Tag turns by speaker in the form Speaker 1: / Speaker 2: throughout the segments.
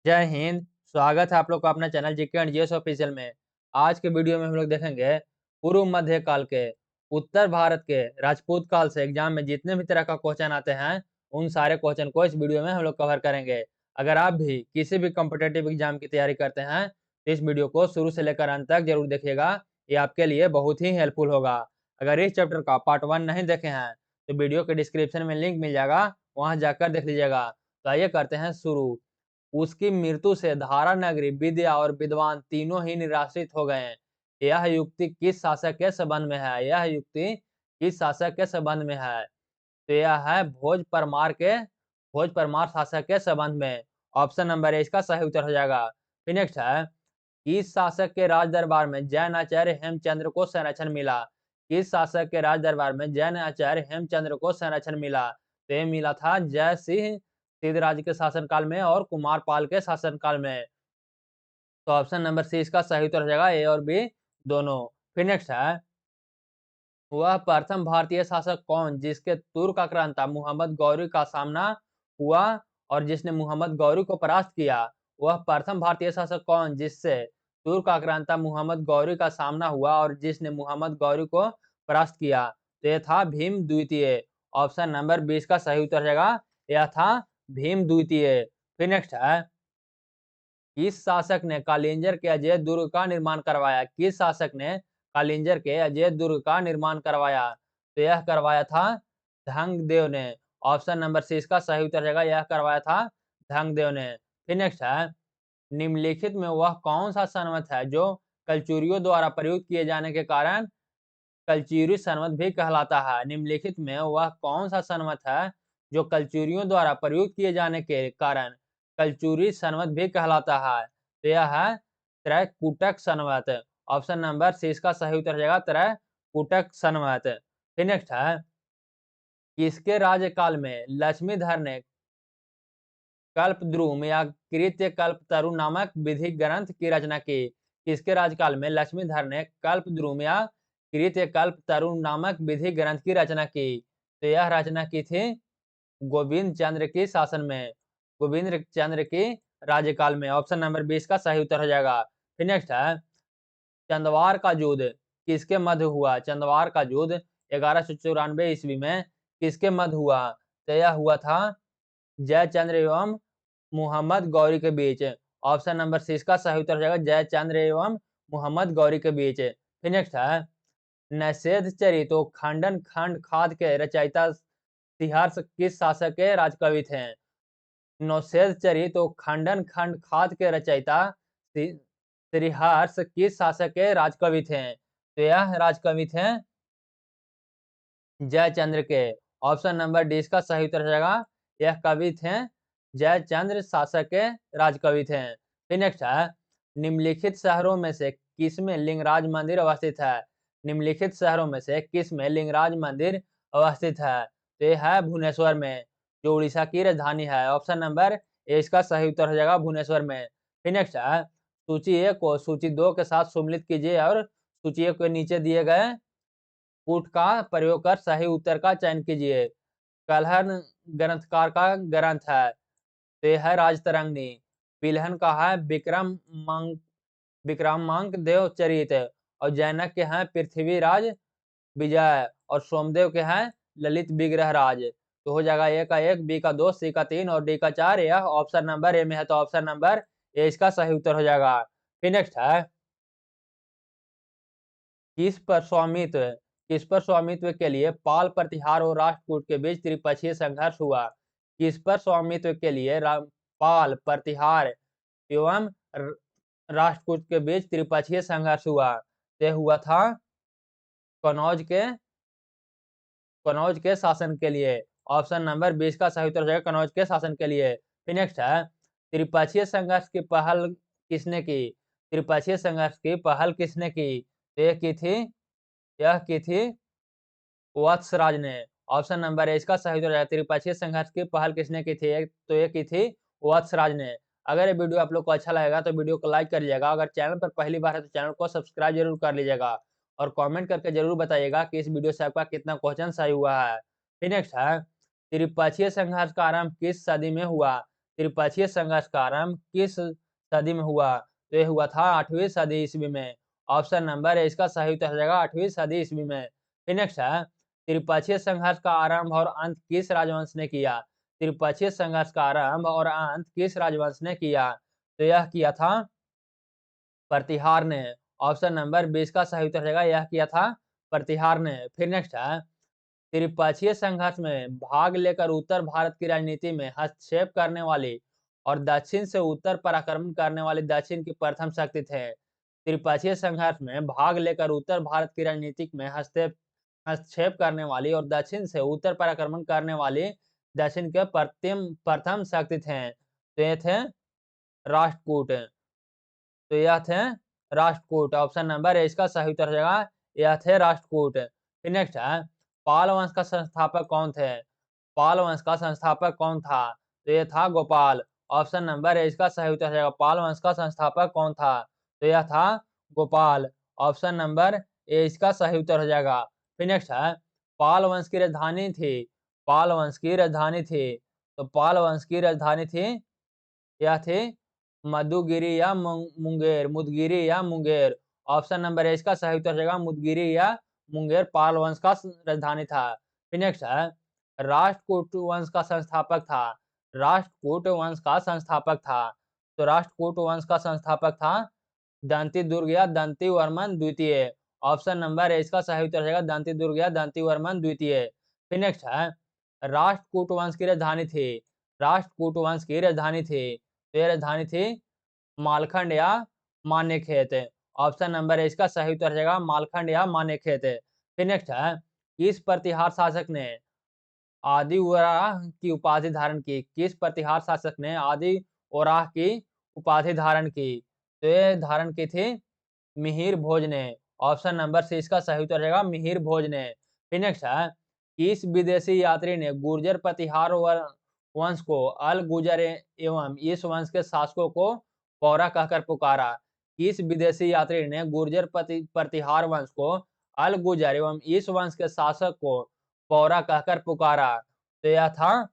Speaker 1: जय हिंद। स्वागत है आप लोग का अपना channel GK and GS official में। आज के वीडियो में हम लोग देखेंगे पूर्व मध्य काल के उत्तर भारत के राजपूत काल से एग्जाम में जितने भी तरह का क्वेश्चन आते हैं उन सारे क्वेश्चन को इस वीडियो में हम लोग कवर करेंगे। अगर आप भी किसी भी कॉम्पिटेटिव एग्जाम की तैयारी करते हैं तो इस वीडियो को शुरू से लेकर अंत तक जरूर देखिएगा। ये आपके लिए बहुत ही हेल्पफुल होगा। अगर इस चैप्टर का पार्ट 1 नहीं देखे हैं तो वीडियो के डिस्क्रिप्शन में लिंक मिल जाएगा, वहां जाकर देख लीजिएगा। तो आइए करते हैं शुरू। उसकी मृत्यु से धारा नगरी, विद्या और विद्वान तीनों ही निराश्रित हो गए। यह युक्ति किस शासक के संबंध में है? यह युक्ति किस शासक के संबंध में है? तो यह है भोज परमार शासक के संबंध में। ऑप्शन नंबर ए इसका सही उत्तर हो जाएगा। फिर नेक्स्ट है, किस शासक के राज दरबार में जैन आचार्य हेमचंद्र को संरक्षण मिला? किस शासक के राज दरबार में जैन आचार्य हेमचंद्र को संरक्षण मिला? तो ये मिला था जय सिंह सिद्धराज के शासनकाल में और कुमारपाल के शासनकाल में। तो ऑप्शन नंबर सी इसका सही उत्तर हो जाएगा, ए और बी दोनों। फिर नेक्स्ट है, वह प्रथम भारतीय शासक कौन जिसके तुर्क आक्रांता मोहम्मद गौरी का सामना हुआ और जिसने मोहम्मद गौरी को परास्त किया? वह प्रथम भारतीय शासक कौन जिससे तुर्क आक्रांता मोहम्मद गौरी का सामना हुआ और जिसने मोहम्मद गौरी को परास्त किया? तो यह था भीम द्वितीय। ऑप्शन नंबर 20 का सही उत्तर हो जाएगा, यह था भीम द्वितीय। फिर नेक्स्ट है, किस शासक ने कालिंजर के अजय दुर्ग का निर्माण करवाया? किस शासक ने कालिंजर के अजय दुर्ग का निर्माण करवाया? तो यह करवाया था धंगदेव ने। ऑप्शन नंबर सी इसका सही उत्तर रहेगा, यह करवाया था धंगदेव ने। फिर नेक्स्ट है, निम्नलिखित में वह कौन सा संवत है जो कलचुरियों द्वारा प्रयुक्त किए जाने के कारण कलचुरी संवत भी कहलाता है? निम्नलिखित में वह कौन सा संवत है जो कलचुरियों द्वारा प्रयुक्त किए जाने के कारण कलचुरी संवत भी कहलाता है? तो यह है त्रैकुटक संवत। ऑप्शन नंबर सी इसका सही उत्तर हो जाएगा, त्रैकुटक संवत। फिर नेक्स्ट है, किसके राज्यकाल में लक्ष्मीधर ने कल्पद्रुम या कृत्य कल्पतरु नामक विधि ग्रंथ की रचना की? किसके राज्यकाल में लक्ष्मीधर ने कल्पद्रुम या कृत्य कल्पतरु नामक विधि ग्रंथ की रचना की? तो यह रचना की थी गोविंद चंद्र के शासन में, गोविंद चंद्र के राज्यकाल में। ऑप्शन नंबर 20 का सही उत्तर हो जाएगा। फिर नेक्स्ट है, चंदवार का युद्ध किसके मध्य हुआ? चंदवार का युद्ध 1194 ईस्वी में किसके मध्य हुआ? तो यह हुआ था जयचंद्र एवं मोहम्मद गौरी के बीच। ऑप्शन नंबर सी इसका सही उत्तर हो जाएगा, जयचंद्र एवं मोहम्मद गौरी के बीच। फिर नेक्स्ट है, नैषेध चरितो खंडन खंड खाद के रचयिता सिहार्स किस शासक के राजकवि थे? नौषेध चरितो खंडन खंड खाद के रचयिता सिहार्स किस शासक के राजकवि थे? तो यह राजकवि थे जयचंद्र के। ऑप्शन नंबर डी इसका सही उत्तर हो जाएगा, यह कवि थे जयचंद्र शासक के राजकवि थे। फिर नेक्स्ट है, निम्नलिखित शहरों में से किसमें लिंगराज मंदिर अवस्थित है? निम्नलिखित शहरों में से किसमें लिंगराज मंदिर अवस्थित है? तो यह है भुवनेश्वर में, जो उड़ीसा की राजधानी है। ऑप्शन नंबर ए इसका सही उत्तर हो जाएगा, भुवनेश्वर में। फिर नेक्स्ट है, सूची 1 को सूची 2 के साथ सम्मिलित कीजिए और सूची 1 के नीचे दिए गए पुट का प्रयोग कर सही उत्तर का चयन कीजिए। कलहन ग्रंथकार का ग्रंथ है, तो यह है राजतरंगिणी। पिलहन का है विक्रमांक देव चरित और जैनक के हैं पृथ्वीराज विजय और सोमदेव के हैं ललित विग्रह राज। तो हो जाएगा ए का 1, बी का 2, सी का 3 और डी का 4। यह ऑप्शन नंबर ए में है, तो ऑप्शन नंबर ए इसका सही उत्तर हो जाएगा। फिर नेक्स्ट है, किस पर स्वामित्व किस पर स्वामित्व के लिए पाल प्रतिहार और राष्ट्रकूट के बीच त्रिपक्षीय संघर्ष हुआ? किस पर स्वामित्व के लिए पाल प्रतिहार एवं राष्ट्रकूट के बीच त्रिपक्षीय संघर्ष हुआ? यह हुआ था कनौज के शासन के लिए। ऑप्शन नंबर 20 का सही उत्तर हो जाएगा, कनौज के शासन के लिए। फिर नेक्स्ट है, त्रिपक्षीय संघर्ष की पहल किसने की? त्रिपक्षीय संघर्ष की पहल किसने की? तो यह की थी वत्सराज ने। ऑप्शन नंबर ए इसका सही उत्तर है, त्रिपक्षीय संघर्ष की पहल किसने की थी? तो ये की थी वत्सराज ने। अगर ये वीडियो आप लोग को अच्छा लगेगा तो वीडियो को लाइक कर लीजिएगा। अगर चैनल पर पहली बार है तो चैनल को सब्सक्राइब जरूर कर लीजिएगा और कमेंट करके जरूर बताइएगा कि इस वीडियो से आपका कितना क्वेश्चन सही हुआ है। फिर नेक्स्ट है, त्रिपक्षीय संघर्ष का आरंभ किस सदी में हुआ? त्रिपक्षीय संघर्ष का आरंभ किस सदी में हुआ? तो ये हुआ था 8वीं सदी ईस्वी में। ऑप्शन नंबर ए इसका सही उत्तर हो जाएगा 8वीं सदी ईस्वी में। फिर नेक्स्ट है, त्रिपक्षीय संघर्ष का आरंभ और अंत किस राजवंश ने किया? त्रिपक्षीय संघर्ष का आरंभ और अंत किस राजवंश ने किया? तो यह किया था प्रतिहार ने। ऑप्शन नंबर 20 का सही उत्तर रहेगा, यह किया था प्रतिहार ने। फिर नेक्स्ट है, त्रिपक्षीय संघर्ष में भाग लेकर उत्तर भारत की राजनीति में हस्तक्षेप करने वाली और दक्षिण से उत्तर पर आक्रमण करने वाली दक्षिण की प्रथम शक्ति थे। त्रिपक्षीय संघर्ष में भाग लेकर उत्तर भारत की राजनीति में हस्तक्षेप करने वाली और दक्षिण से उत्तर पर आक्रमण करने वाली दक्षिण के प्रथम शक्ति थे। तो ये थे राष्ट्रकूट। तो यह थे राष्ट्रकूट। ऑप्शन नंबर ए इसका सही उत्तर हो जाएगा, यह थे राष्ट्रकूट। फिर नेक्स्ट है, पाल वंश का संस्थापक कौन थे? पाल वंश का संस्थापक कौन था? तो यह था गोपाल। ऑप्शन नंबर ए इसका सही उत्तर हो जाएगा, पाल वंश का संस्थापक कौन था? तो यह था गोपाल। ऑप्शन नंबर ए इसका सही उत्तर हो जाएगा। फिर नेक्स्ट है, पाल वंश की राजधानी थी, पाल वंश की राजधानी थी, तो पाल वंश की राजधानी थी, यह थी मधुगिरी या मुंगेर, मुदगिरी या मुंगेर। ऑप्शन नंबर ए इसका सही उत्तर रहेगा मुदगिरी या मुंगेर पाल वंश का राजधानी था। फिर नेक्स्ट है, राष्ट्रकूट वंश का संस्थापक था, राष्ट्रकूट वंश का संस्थापक था, तो राष्ट्रकूट वंश का संस्थापक था दंती दुर्ग या दंती वर्मन द्वितीय। ऑप्शन नंबर ए इसका सही उत्तर रहेगा दंती दुर्ग या दंती वर्मन द्वितीय। फिर नेक्स्ट है, राष्ट्रकूट वंश की राजधानी थी, राष्ट्रकूट वंश की राजधानी थी, तो यह राजधानी थी मालखंड या मान्यखेत। ऑप्शन नंबर ए इसका सही उत्तर रहेगा मालखंड या मान्यखेत। फिर नेक्स्ट है, किस प्रतिहार शासक ने आदि वराह की उपाधि धारण की? किस प्रतिहार शासक ने आदि वराह की उपाधि धारण की? तो ये धारण की थी मिहिर भोज ने। ऑप्शन नंबर सी इसका सही उत्तर रहेगा मिहिर भोज ने। फिर नेक्स्ट है, किस विदेशी यात्री ने गुर्जर प्रतिहार वंश को अल गुजर एवं इस वंश के शासकों को पौरा कहकर पुकारा? किस विदेशी यात्री ने गुर्जर प्रतिहार वंश को अल गुजर एवं इस वंश के शासक को पौरा कहकर पुकारा? तो यह था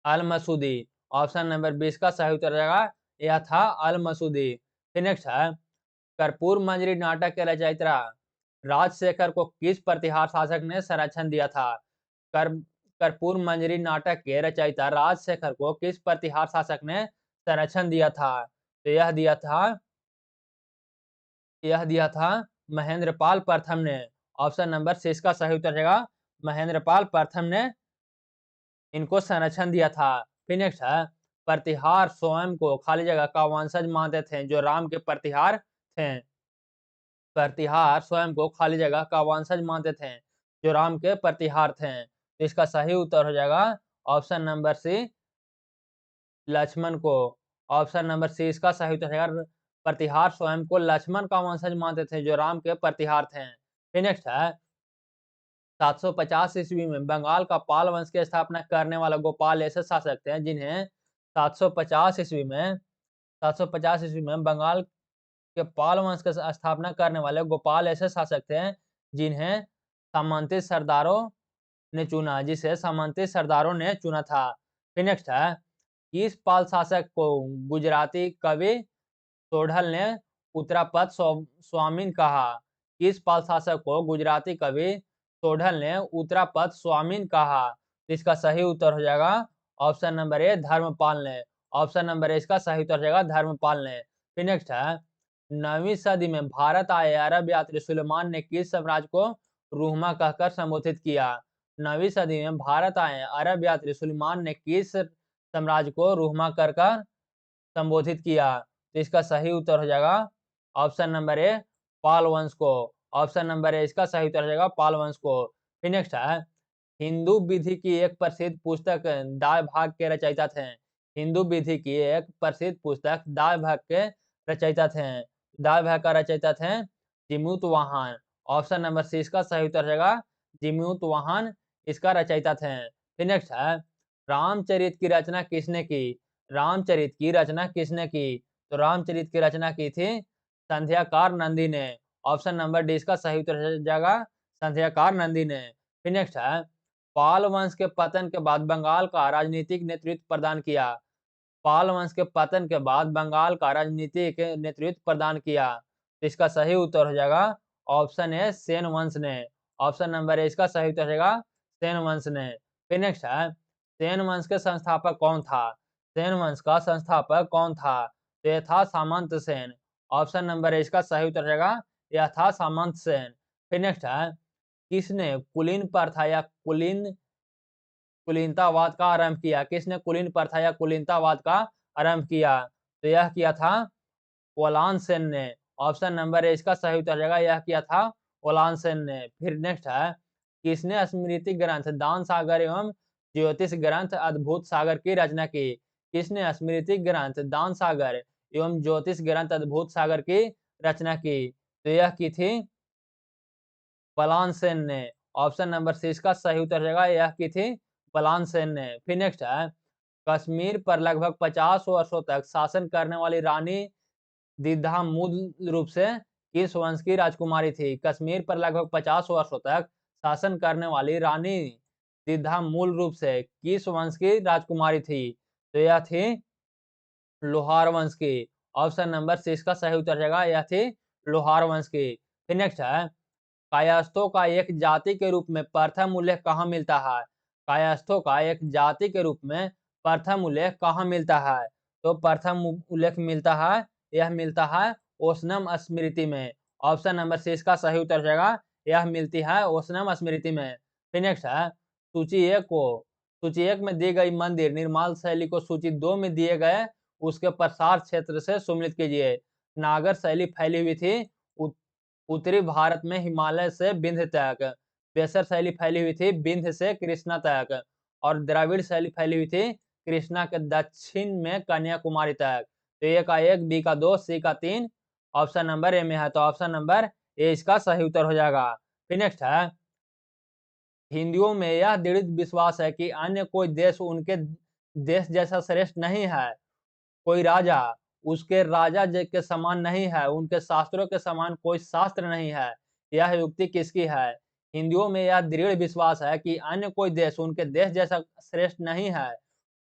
Speaker 1: अल मसूदी। ऑप्शन नंबर 20 का सही उत्तर रहेगा, यह था अल मसूदी। फिर नेक्स्ट है, कर्पूर मंजरी नाटक के रचयिता राजशेखर को किस प्रतिहार शासक ने संरक्षण दिया था? कर्पूर मंजरी नाटक के रचयिता राजशेखर को किस प्रतिहार शासक ने संरक्षण दिया था? तो यह दिया था महेंद्रपाल प्रथम ने। ऑप्शन नंबर सी इसका सही उत्तर रहेगा महेंद्रपाल प्रथम ने इनको संरक्षण दिया था। फिर नेक्स्ट है, प्रतिहार स्वयं को खाली जगह का वंशज मानते थे जो राम के प्रतिहार थे। प्रतिहार स्वयं को खाली जगह का वंशज मानते थे जो राम के प्रतिहार थे। तो इसका सही उत्तर हो जाएगा ऑप्शन नंबर सी लक्ष्मण को। ऑप्शन नंबर सी इसका सही उत्तर है, प्रतिहार स्वयं को लक्ष्मण का वंशज मानते थे जो राम के प्रतिहार थे। फिर नेक्स्ट है, 750 ईस्वी में बंगाल का पाल वंश की स्थापना करने वाला गोपाल ऐसे शासक थे जिन्हें 750 ईस्वी में बंगाल के पाल वंश की स्थापना करने वाले गोपाल ऐसे शासक थे जिन्हें सामंती सरदारों ने चुना, जिसे सामंती सरदारों ने चुना था। फिर नेक्स्ट है, किस पाल शासक को गुजराती कवि सोढ़ल ने उत्तरापद स्वामीन कहा? किस पाल शासक को गुजराती कवि सोढ़ल ने उत्तरापद स्वामीन कहा? इसका सही उत्तर हो जाएगा ऑप्शन नंबर ए धर्मपाल ने। ऑप्शन नंबर ए इसका सही उत्तर हो जाएगा धर्मपाल ने। फिर नेक्स्ट है, 9वीं सदी में भारत आए अरब यात्री सुलेमान ने किस साम्राज्य को रूहमा कहकर संबोधित किया? 9वीं सदी में भारत आए अरब यात्री सुलेमान ने किस साम्राज्य को रूहमा कहकर संबोधित किया? तो इसका सही उत्तर हो जाएगा ऑप्शन नंबर ए पाल वंश को। ऑप्शन नंबर ए इसका सही उत्तर हो जाएगा पाल वंश को। फिर नेक्स्ट है, हिंदू विधि की एक प्रसिद्ध पुस्तक दाय भाग के रचयिता थे। हिंदू विधि की एक प्रसिद्ध पुस्तक दाय भाग के रचयिता थे। दाय भाग का रचयिता थे जिमूत वाहन। ऑप्शन नंबर सी इसका सही उत्तर हो जाएगा जिमूत वाहन इसका रचयिता थे। फिर नेक्स्ट है, रामचरित की रचना किसने की? रामचरित की रचना किसने की? तो रामचरित की रचना की थी संध्याकार नंदी ने। ऑप्शन नंबर डी इसका सही उत्तर हो जाएगा संध्याकार नंदी ने। फिर नेक्स्ट है, पाल वंश के पतन के बाद बंगाल का राजनीतिक नेतृत्व प्रदान किया। पाल वंश के पतन के बाद बंगाल का राजनीतिक नेतृत्व प्रदान किया? तो इसका सही उत्तर हो जाएगा ऑप्शन ए सेन वंश ने। ऑप्शन नंबर ए इसका सही उत्तर हो जाएगा सेन वंश ने। फिर नेक्स्ट है, सेन वंश के संस्थापक कौन था? सेन वंश का संस्थापक कौन था? तो यह था सामंत सेन। ऑप्शन नंबर ए इसका सही उत्तर हो जाएगा, यह था सामंत सेन। फिर नेक्स्ट है, किसने कुलीन प्रथा या कुलीनतावाद का आरंभ किया? किसने कुलीन प्रथा या कुलीनतावाद का आरंभ किया? तो यह किया था ओलान सेन ने। ऑप्शन नंबर ए इसका सही उत्तर रहेगा, यह किया था ओलान सेन ने। फिर नेक्स्ट है, किसने स्मृति ग्रंथ दान सागर एवं ज्योतिष ग्रंथ अद्भुत सागर की रचना की? किसने स्मृति ग्रंथ दान सागर एवं ज्योतिष ग्रंथ अद्भुत सागर की रचना की? तो यह की थी बलान सेन ने। ऑप्शन नंबर सी इसका सही उत्तर रहेगा, यह की थी बलान सेन ने। फिर नेक्स्ट है, कश्मीर पर लगभग 50 वर्षों तक शासन करने वाली रानी दीदा मूल रूप से किस वंश की राजकुमारी थी? कश्मीर पर लगभग 50 वर्षों तक शासन करने वाली रानी दीदा मूल रूप से किस वंश की राजकुमारी थी? तो यह थी लोहार वंश की। ऑप्शन नंबर सी इसका सही उत्तर रहेगा, यह थी लोहार वंश की। फिर नेक्स्ट है, कायस्थों का एक जाति के रूप में प्रथम उल्लेख कहाँ मिलता है? कायस्थों का एक जाति के रूप में प्रथम उल्लेख कहाँ मिलता है? तो प्रथम उल्लेख मिलता है, यह मिलता है ओसनम स्मृति में। ऑप्शन नंबर सी इसका सही उत्तर रहेगा, यह मिलती है ओसनम स्मृति में। फिर नेक्स्ट है, सूची एक में दी गई मंदिर निर्माण शैली को सूची 2 में दिए गए उसके प्रसार क्षेत्र से सुमिलित कीजिए। नागर शैली फैली हुई थी उत्तरी भारत में हिमालय से विंध्य तक। बेसर शैली फैली हुई थी विंध्य से कृष्णा तक। और द्रविड़ शैली फैली हुई थी कृष्णा के दक्षिण में कन्याकुमारी तक। तो ए का 1, बी का 2, सी का 3, ऑप्शन नंबर ए में है। तो ऑप्शन नंबर ए इसका सही उत्तर हो जाएगा। फिर नेक्स्ट है, हिंदुओं में यह दृढ़ विश्वास है कि अन्य कोई देश उनके देश जैसा श्रेष्ठ नहीं है। कोई राजा उसके राजा के समान नहीं है, उनके शास्त्रों के समान कोई शास्त्र नहीं है। यह युक्ति किसकी है? हिंदुओं में यह दृढ़ विश्वास है कि अन्य कोई देश उनके देश जैसा श्रेष्ठ नहीं है।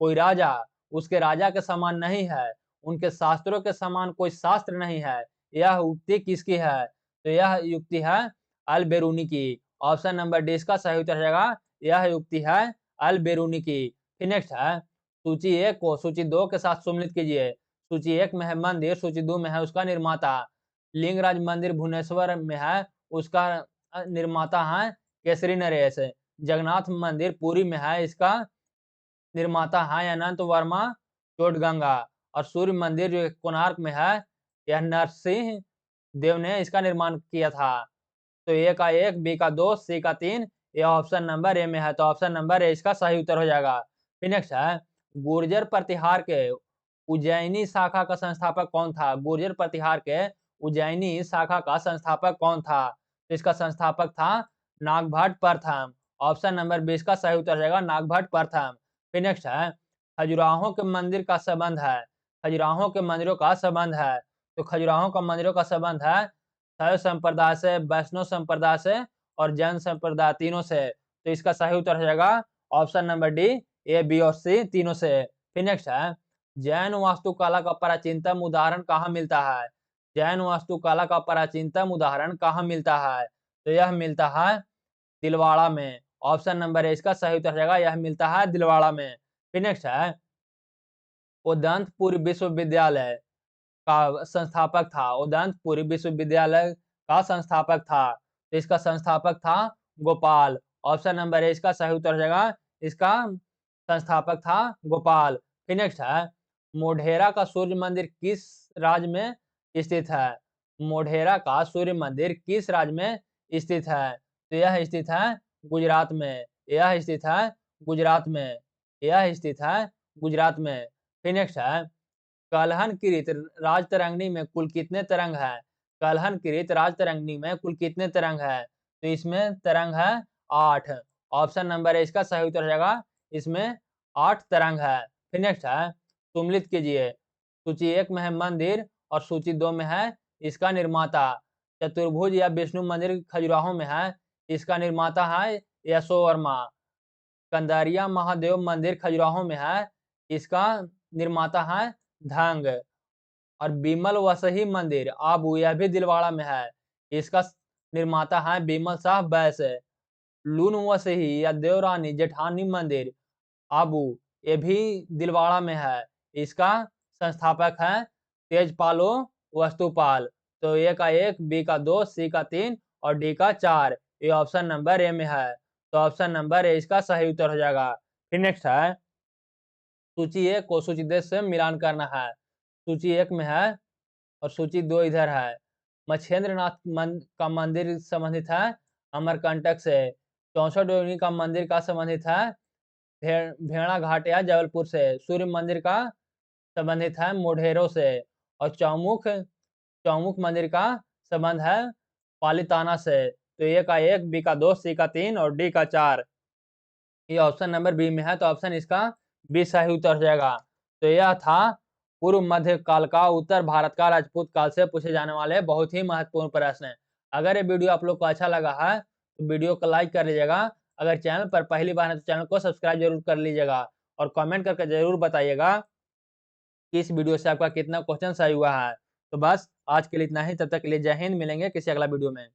Speaker 1: कोई राजा उसके राजा के समान नहीं है, उनके शास्त्रों के समान कोई शास्त्र नहीं है। यह युक्ति किसकी है? तो यह युक्ति है अल बेरूनी की। ऑप्शन नंबर डी इसका सही उत्तर रहेगा, यह युक्ति है अल बेरूनी की। फिर नेक्स्ट है, सूची 1 को सूची 2 के साथ सम्मिलित कीजिए। सूची 1 में है मंदिर, सूची 2 में है उसका निर्माता। लिंगराज मंदिर भुवनेश्वर में है, उसका निर्माता है केसरी नरेश। जगन्नाथ मंदिर पुरी में है, इसका निर्माता है अनंत वर्मा चोटगंगा। और सूर्य मंदिर जो कोणार्क में है, यह नरसिंह देव ने इसका निर्माण किया था। तो ए का 1, बी का 2, सी का 3, यह ऑप्शन नंबर ए में है। तो ऑप्शन नंबर ए इसका सही उत्तर हो जाएगा। फिर नेक्स्ट है, गुर्जर प्रतिहार के उज्जैनी शाखा का संस्थापक कौन था? गुर्जर प्रतिहार के उज्जैनी शाखा का संस्थापक कौन था? तो इसका संस्थापक था नागभट्ट प्रथम। ऑप्शन नंबर 20 का सही उत्तर रहेगा नागभट्ट प्रथम। फिर नेक्स्ट है, खजुराहो के मंदिर का संबंध है। खजुराहो के मंदिरों का संबंध है। तो खजुराहो का मंदिरों का संबंध है शैव संप्रदाय से, वैष्णव संप्रदाय से और जैन संप्रदाय, तीनों से। तो इसका सही उत्तर हो जाएगा ऑप्शन नंबर डी, ए, बी और सी तीनों से। फिर नेक्स्ट है, जैन वास्तुकला का प्राचीनतम उदाहरण कहाँ मिलता है? जैन वास्तुकला का प्राचीनतम उदाहरण कहाँ मिलता है? तो यह मिलता है दिलवाड़ा में। ऑप्शन नंबर ए इसका सही उत्तर रहेगा, यह मिलता है दिलवाड़ा में। फिर नेक्स्ट है, उदंतपुर विश्वविद्यालय का संस्थापक था। उदंतपुर विश्वविद्यालय का संस्थापक था। तो इसका संस्थापक था गोपाल। ऑप्शन नंबर ए इसका सही उत्तर हो जाएगा, इसका संस्थापक था गोपाल। फिर नेक्स्ट है, मोढेरा का सूर्य मंदिर किस राज्य में स्थित है? मोढेरा का सूर्य मंदिर किस राज्य में स्थित है? तो यह स्थित है गुजरात में। यह स्थित है गुजरात में। यह स्थित है गुजरात में। फिर नेक्स्ट है, कलहनकृत राजतरंगिणी में कुल कितने तरंग है? कलहनकृत राजतरंगिणी में कुल कितने तरंग है? तो इसमें तरंग है 8। ऑप्शन नंबर ए इसका सही उत्तर हो जाएगा, इसमें 8 तरंग है। फिर नेक्स्ट है, सुमिलित कीजिए। सूची 1 में है मंदिर और सूची 2 में है इसका निर्माता। चतुर्भुज या विष्णु मंदिर खजुराहो में है, इसका निर्माता है यशो वर्मा। कंदारिया महादेव मंदिर खजुराहो में है, इसका निर्माता है धंग। और बिमल वसही मंदिर आबू, यह भी दिलवाड़ा में है, इसका निर्माता है बिमल शाह बैस। लून वसही या देवरानी जेठानी मंदिर आबू, ये भी दिलवाड़ा में है, इसका संस्थापक है तेजपालो वस्तुपाल। तो ए का 1, बी का 2, सी का 3 और डी का 4, ये ऑप्शन नंबर ए में है। तो ऑप्शन नंबर ए इसका सही उत्तर हो जाएगा। फिर नेक्स्ट है सूची 1 को सूची 10 से मिलान करना है। सूची 1 में है और सूची 2 इधर है। मच्छेंद्रनाथ का मंदिर संबंधित है अमरकंटक से। 64 योगिनी का मंदिर का संबंधित है भेड़ा घाट या जबलपुर से। सूर्य मंदिर का संबंधित है मोढेरो से। और चौमुख मंदिर का संबंध है पालीताना से। तो ए का 1, बी का 2, सी का 3 और डी का 4, ये ऑप्शन नंबर बी में है। तो ऑप्शन इसका बी सही उत्तर हो जाएगा। तो यह था पूर्व मध्य काल का उत्तर भारत का राजपूत काल से पूछे जाने वाले बहुत ही महत्वपूर्ण प्रश्न। अगर ये वीडियो आप लोग को अच्छा लगा है तो वीडियो को लाइक कर लीजिएगा। अगर चैनल पर पहली बार है तो चैनल को सब्सक्राइब जरूर कर लीजिएगा और कमेंट करके जरूर बताइएगा कि इस वीडियो से आपका कितना क्वेश्चन सही हुआ है। तो बस आज के लिए इतना ही, तब तक के लिए जय हिंद, मिलेंगे किसी अगला वीडियो में।